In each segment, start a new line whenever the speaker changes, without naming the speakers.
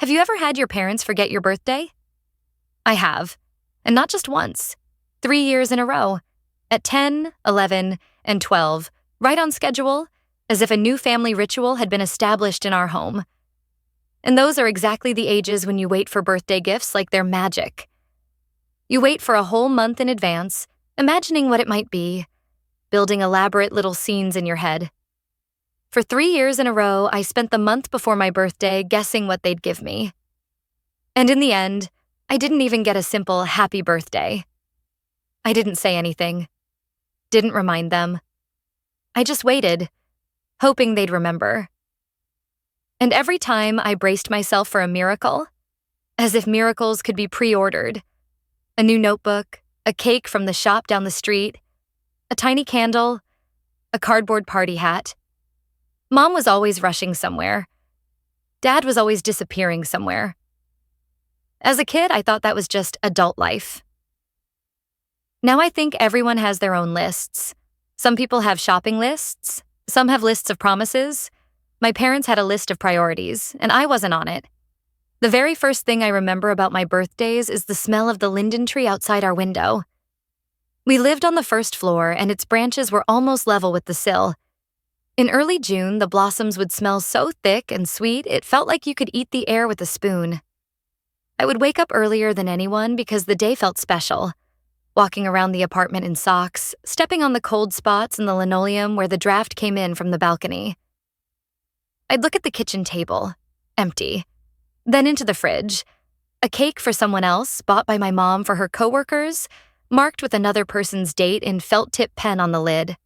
Have you ever had your parents forget your birthday? I have. And not just once. 3 years in a row. At 10, 11, and 12, right on schedule, as if a new family ritual had been established in our home. And those are exactly the ages when you wait for birthday gifts like they're magic. You wait for a whole month in advance, imagining what it might be, building elaborate little scenes in your head. For 3 years in a row, I spent the month before my birthday guessing what they'd give me. And in the end, I didn't even get a simple happy birthday. I didn't say anything, didn't remind them. I just waited, hoping they'd remember. And every time I braced myself for a miracle, as if miracles could be pre-ordered. A new notebook, a cake from the shop down the street, a tiny candle, a cardboard party hat. Mom was always rushing somewhere. Dad was always disappearing somewhere. As a kid, I thought that was just adult life. Now I think everyone has their own lists. Some people have shopping lists. Some have lists of promises. My parents had a list of priorities, and I wasn't on it. The very first thing I remember about my birthdays is the smell of the linden tree outside our window. We lived on the first floor, and its branches were almost level with the sill. In early June, the blossoms would smell so thick and sweet it felt like you could eat the air with a spoon. I would wake up earlier than anyone because the day felt special. Walking around the apartment in socks, stepping on the cold spots in the linoleum where the draft came in from the balcony. I'd look at the kitchen table, empty. Then into the fridge. A cake for someone else, bought by my mom for her coworkers, marked with another person's date in felt-tip pen on the lid.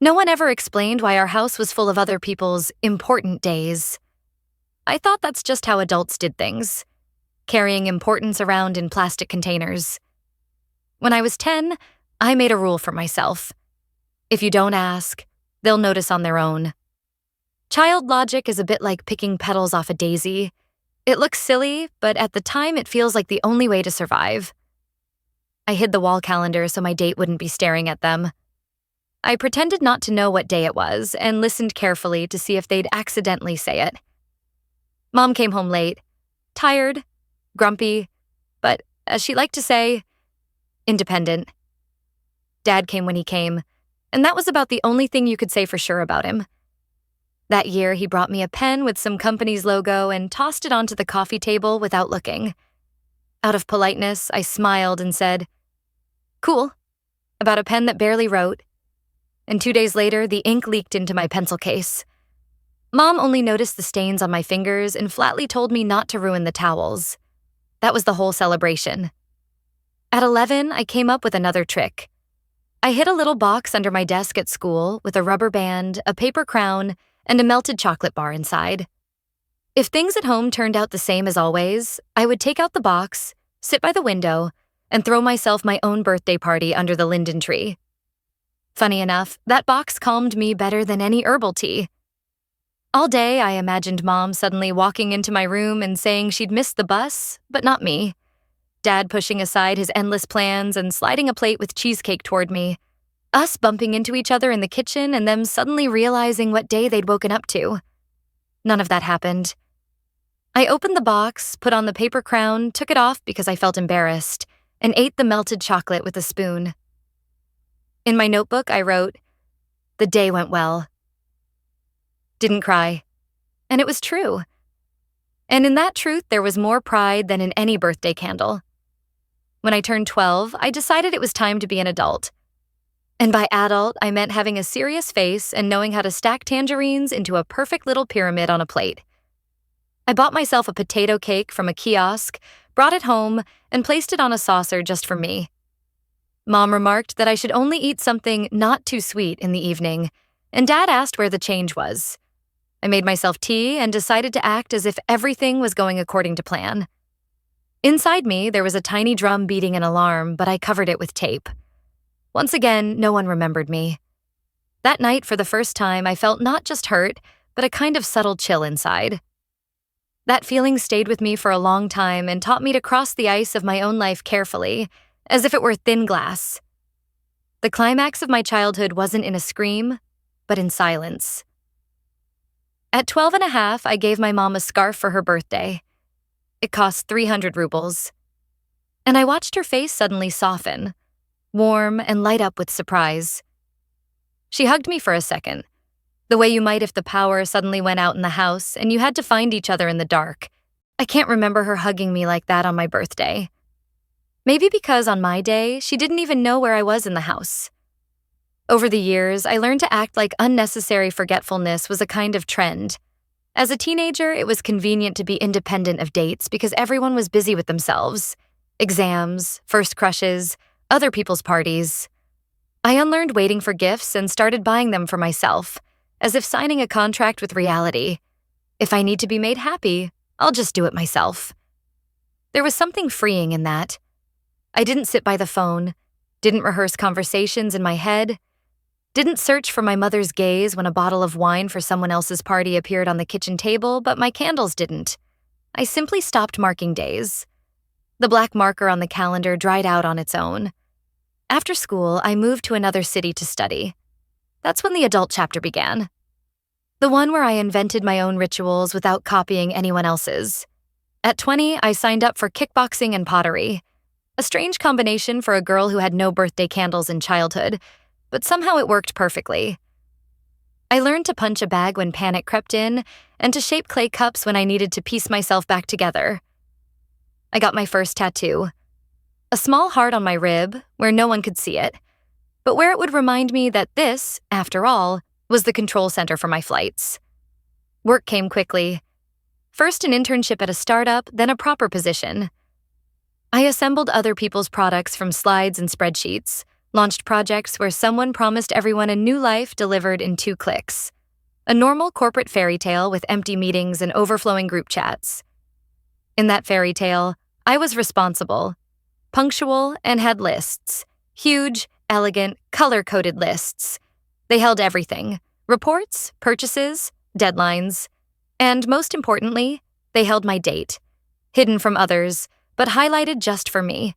No one ever explained why our house was full of other people's important days. I thought that's just how adults did things, carrying importance around in plastic containers. When I was 10, I made a rule for myself. If you don't ask, they'll notice on their own. Child logic is a bit like picking petals off a daisy. It looks silly, but at the time it feels like the only way to survive. I hid the wall calendar so my date wouldn't be staring at them. I pretended not to know what day it was and listened carefully to see if they'd accidentally say it. Mom came home late, tired, grumpy, but, as she liked to say, independent. Dad came when he came, and that was about the only thing you could say for sure about him. That year, he brought me a pen with some company's logo and tossed it onto the coffee table without looking. Out of politeness, I smiled and said, "Cool," about a pen that barely wrote. And 2 days later, the ink leaked into my pencil case. Mom only noticed the stains on my fingers and flatly told me not to ruin the towels. That was the whole celebration. At 11, I came up with another trick. I hid a little box under my desk at school with a rubber band, a paper crown, and a melted chocolate bar inside. If things at home turned out the same as always, I would take out the box, sit by the window, and throw myself my own birthday party under the linden tree. Funny enough, that box calmed me better than any herbal tea. All day, I imagined Mom suddenly walking into my room and saying she'd missed the bus, but not me. Dad pushing aside his endless plans and sliding a plate with cheesecake toward me. Us bumping into each other in the kitchen and them suddenly realizing what day they'd woken up to. None of that happened. I opened the box, put on the paper crown, took it off because I felt embarrassed, and ate the melted chocolate with a spoon. In my notebook, I wrote, "The day went well." Didn't cry. And it was true. And in that truth, there was more pride than in any birthday candle. When I turned 12, I decided it was time to be an adult. And by adult, I meant having a serious face and knowing how to stack tangerines into a perfect little pyramid on a plate. I bought myself a potato cake from a kiosk, brought it home, and placed it on a saucer just for me. Mom remarked that I should only eat something not too sweet in the evening, and Dad asked where the change was. I made myself tea and decided to act as if everything was going according to plan. Inside me, there was a tiny drum beating an alarm, but I covered it with tape. Once again, no one remembered me. That night, for the first time, I felt not just hurt, but a kind of subtle chill inside. That feeling stayed with me for a long time and taught me to cross the ice of my own life carefully, as if it were thin glass. The climax of my childhood wasn't in a scream, but in silence. At 12 and a half, I gave my mom a scarf for her birthday. It cost 300 rubles. And I watched her face suddenly soften, warm and light up with surprise. She hugged me for a second, the way you might if the power suddenly went out in the house and you had to find each other in the dark. I can't remember her hugging me like that on my birthday. Maybe because on my day, she didn't even know where I was in the house. Over the years, I learned to act like unnecessary forgetfulness was a kind of trend. As a teenager, it was convenient to be independent of dates because everyone was busy with themselves. Exams, first crushes, other people's parties. I unlearned waiting for gifts and started buying them for myself, as if signing a contract with reality. If I need to be made happy, I'll just do it myself. There was something freeing in that. I didn't sit by the phone, didn't rehearse conversations in my head, didn't search for my mother's gaze when a bottle of wine for someone else's party appeared on the kitchen table, but my candles didn't. I simply stopped marking days. The black marker on the calendar dried out on its own. After school, I moved to another city to study. That's when the adult chapter began. The one where I invented my own rituals without copying anyone else's. At 20, I signed up for kickboxing and pottery. A strange combination for a girl who had no birthday candles in childhood, but somehow it worked perfectly. I learned to punch a bag when panic crept in and to shape clay cups when I needed to piece myself back together. I got my first tattoo. A small heart on my rib, where no one could see it, but where it would remind me that this, after all, was the control center for my flights. Work came quickly. First an internship at a startup, then a proper position. I assembled other people's products from slides and spreadsheets, launched projects where someone promised everyone a new life delivered in 2 clicks. A normal corporate fairy tale with empty meetings and overflowing group chats. In that fairy tale, I was responsible, punctual, and had lists. Huge, elegant, color-coded lists. They held everything: reports, purchases, deadlines, and most importantly, they held my date, hidden from others, but highlighted just for me.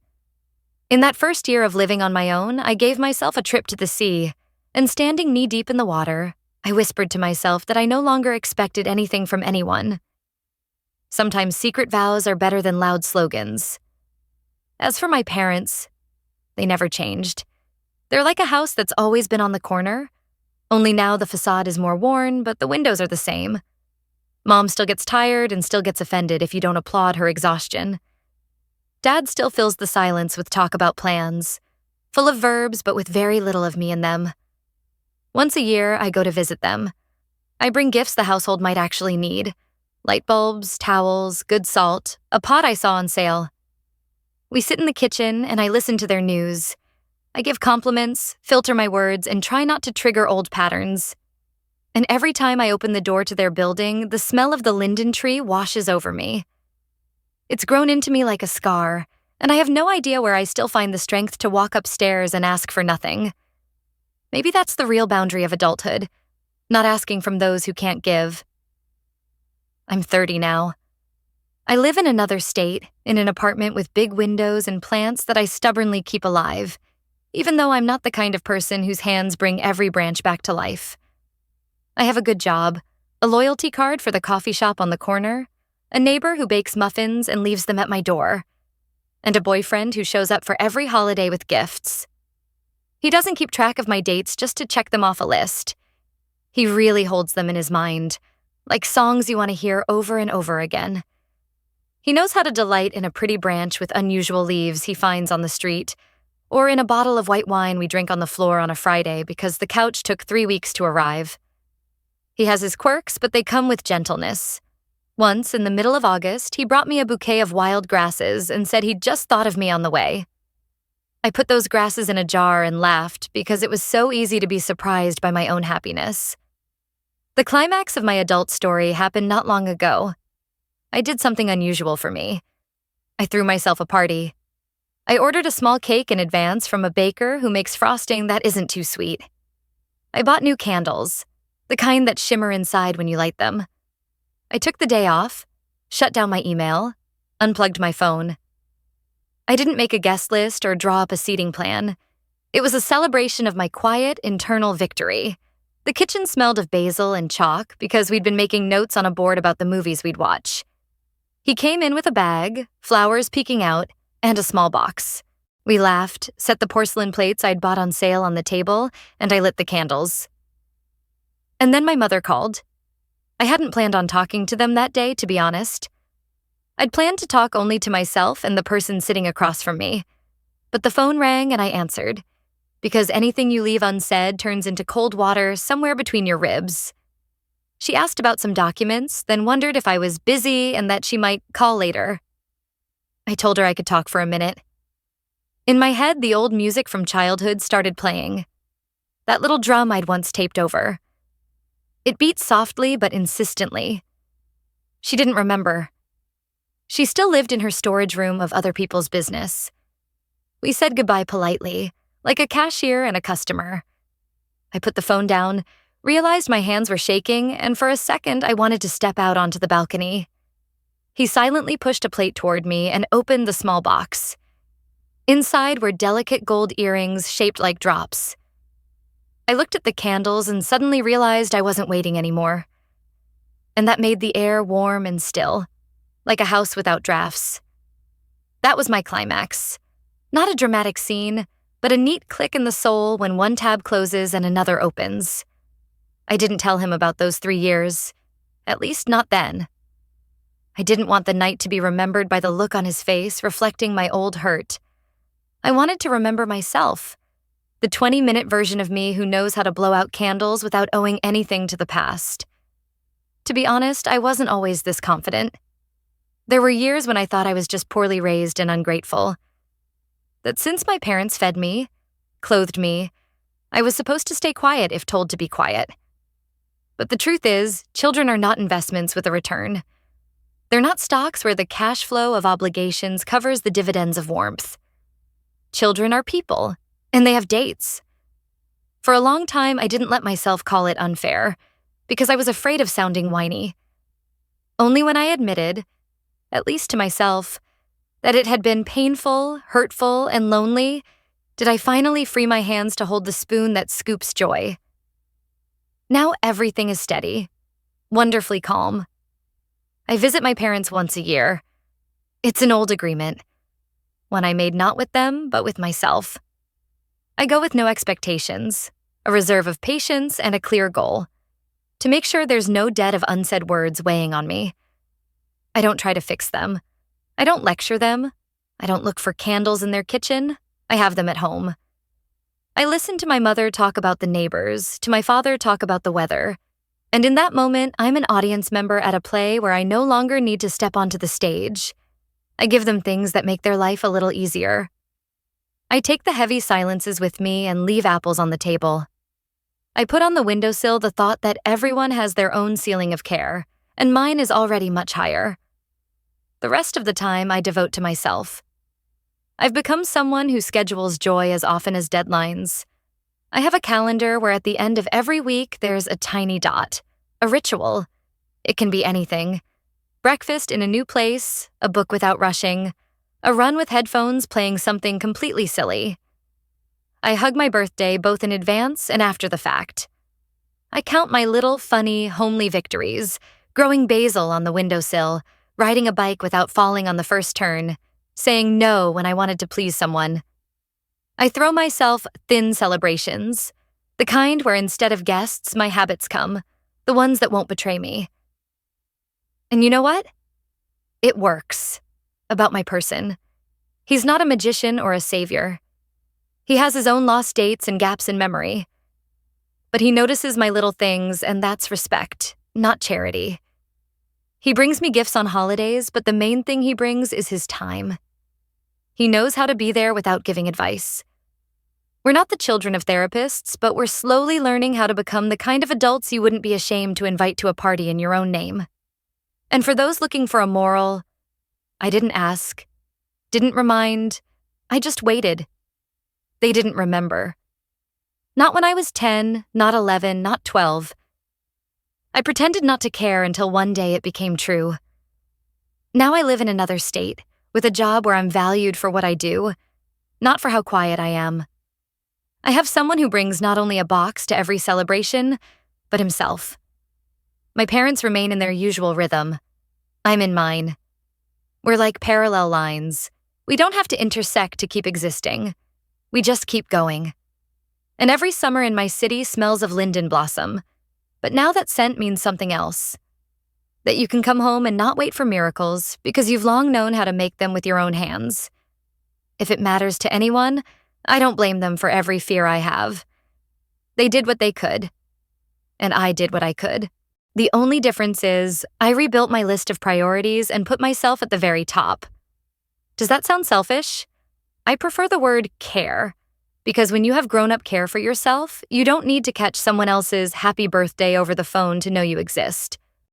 In that first year of living on my own, I gave myself a trip to the sea, and standing knee-deep in the water, I whispered to myself that I no longer expected anything from anyone. Sometimes secret vows are better than loud slogans. As for my parents, they never changed. They're like a house that's always been on the corner, only now the facade is more worn, but the windows are the same. Mom still gets tired and still gets offended if you don't applaud her exhaustion. Dad still fills the silence with talk about plans, full of verbs but with very little of me in them. Once a year, I go to visit them. I bring gifts the household might actually need: light bulbs, towels, good salt, a pot I saw on sale. We sit in the kitchen and I listen to their news. I give compliments, filter my words, and try not to trigger old patterns. And every time I open the door to their building, the smell of the linden tree washes over me. It's grown into me like a scar, and I have no idea where I still find the strength to walk upstairs and ask for nothing. Maybe that's the real boundary of adulthood, not asking from those who can't give. I'm 30 now. I live in another state, in an apartment with big windows and plants that I stubbornly keep alive, even though I'm not the kind of person whose hands bring every branch back to life. I have a good job, a loyalty card for the coffee shop on the corner, a neighbor who bakes muffins and leaves them at my door, and a boyfriend who shows up for every holiday with gifts. He doesn't keep track of my dates just to check them off a list. He really holds them in his mind, like songs you want to hear over and over again. He knows how to delight in a pretty branch with unusual leaves he finds on the street, or in a bottle of white wine we drink on the floor on a Friday because the couch took 3 weeks to arrive. He has his quirks, but they come with gentleness. Once, in the middle of August, he brought me a bouquet of wild grasses and said he'd just thought of me on the way. I put those grasses in a jar and laughed because it was so easy to be surprised by my own happiness. The climax of my adult story happened not long ago. I did something unusual for me. I threw myself a party. I ordered a small cake in advance from a baker who makes frosting that isn't too sweet. I bought new candles, the kind that shimmer inside when you light them. I took the day off, shut down my email, unplugged my phone. I didn't make a guest list or draw up a seating plan. It was a celebration of my quiet, internal victory. The kitchen smelled of basil and chalk because we'd been making notes on a board about the movies we'd watch. He came in with a bag, flowers peeking out, and a small box. We laughed, set the porcelain plates I'd bought on sale on the table, and I lit the candles. And then my mother called. I hadn't planned on talking to them that day, to be honest. I'd planned to talk only to myself and the person sitting across from me. But the phone rang and I answered, because anything you leave unsaid turns into cold water somewhere between your ribs. She asked about some documents, then wondered if I was busy and that she might call later. I told her I could talk for a minute. In my head, the old music from childhood started playing. That little drum I'd once taped over. It beat softly but insistently. She didn't remember. She still lived in her storage room of other people's business. We said goodbye politely, like a cashier and a customer. I put the phone down, realized my hands were shaking, and for a second I wanted to step out onto the balcony. He silently pushed a plate toward me and opened the small box. Inside were delicate gold earrings shaped like drops. I looked at the candles and suddenly realized I wasn't waiting anymore. And that made the air warm and still, like a house without drafts. That was my climax. Not a dramatic scene, but a neat click in the soul when one tab closes and another opens. I didn't tell him about those 3 years, at least not then. I didn't want the night to be remembered by the look on his face reflecting my old hurt. I wanted to remember myself, the 20-minute version of me who knows how to blow out candles without owing anything to the past. To be honest, I wasn't always this confident. There were years when I thought I was just poorly raised and ungrateful. That since my parents fed me, clothed me, I was supposed to stay quiet if told to be quiet. But the truth is, children are not investments with a return. They're not stocks where the cash flow of obligations covers the dividends of warmth. Children are people, and they have dates. For a long time, I didn't let myself call it unfair, because I was afraid of sounding whiny. Only when I admitted, at least to myself, that it had been painful, hurtful, and lonely, did I finally free my hands to hold the spoon that scoops joy. Now everything is steady, wonderfully calm. I visit my parents once a year. It's an old agreement, one I made not with them, but with myself. I go with no expectations, a reserve of patience, and a clear goal, to make sure there's no debt of unsaid words weighing on me. I don't try to fix them. I don't lecture them. I don't look for candles in their kitchen. I have them at home. I listen to my mother talk about the neighbors, to my father talk about the weather. And in that moment, I'm an audience member at a play where I no longer need to step onto the stage. I give them things that make their life a little easier. I take the heavy silences with me and leave apples on the table. I put on the windowsill the thought that everyone has their own ceiling of care, and mine is already much higher. The rest of the time I devote to myself. I've become someone who schedules joy as often as deadlines. I have a calendar where at the end of every week there's a tiny dot, a ritual. It can be anything. Breakfast in a new place, a book without rushing, a run with headphones playing something completely silly. I hug my birthday both in advance and after the fact. I count my little, funny, homely victories, growing basil on the windowsill, riding a bike without falling on the first turn, saying no when I wanted to please someone. I throw myself thin celebrations, the kind where instead of guests, my habits come, the ones that won't betray me. And you know what? It works. About my person. He's not a magician or a savior. He has his own lost dates and gaps in memory. But he notices my little things, and that's respect, not charity. He brings me gifts on holidays, but the main thing he brings is his time. He knows how to be there without giving advice. We're not the children of therapists, but we're slowly learning how to become the kind of adults you wouldn't be ashamed to invite to a party in your own name. And for those looking for a moral, I didn't ask, didn't remind, I just waited. They didn't remember. Not when I was 10, not 11, not 12. I pretended not to care until one day it became true. Now I live in another state, with a job where I'm valued for what I do, not for how quiet I am. I have someone who brings not only a box to every celebration, but himself. My parents remain in their usual rhythm. I'm in mine. We're like parallel lines. We don't have to intersect to keep existing. We just keep going. And every summer in my city smells of linden blossom. But now that scent means something else. That you can come home and not wait for miracles because you've long known how to make them with your own hands. If it matters to anyone, I don't blame them for every fear I have. They did what they could. And I did what I could. The only difference is I rebuilt my list of priorities and put myself at the very top. Does that sound selfish? I prefer the word care, because when you have grown-up care for yourself, you don't need to catch someone else's happy birthday over the phone to know you exist.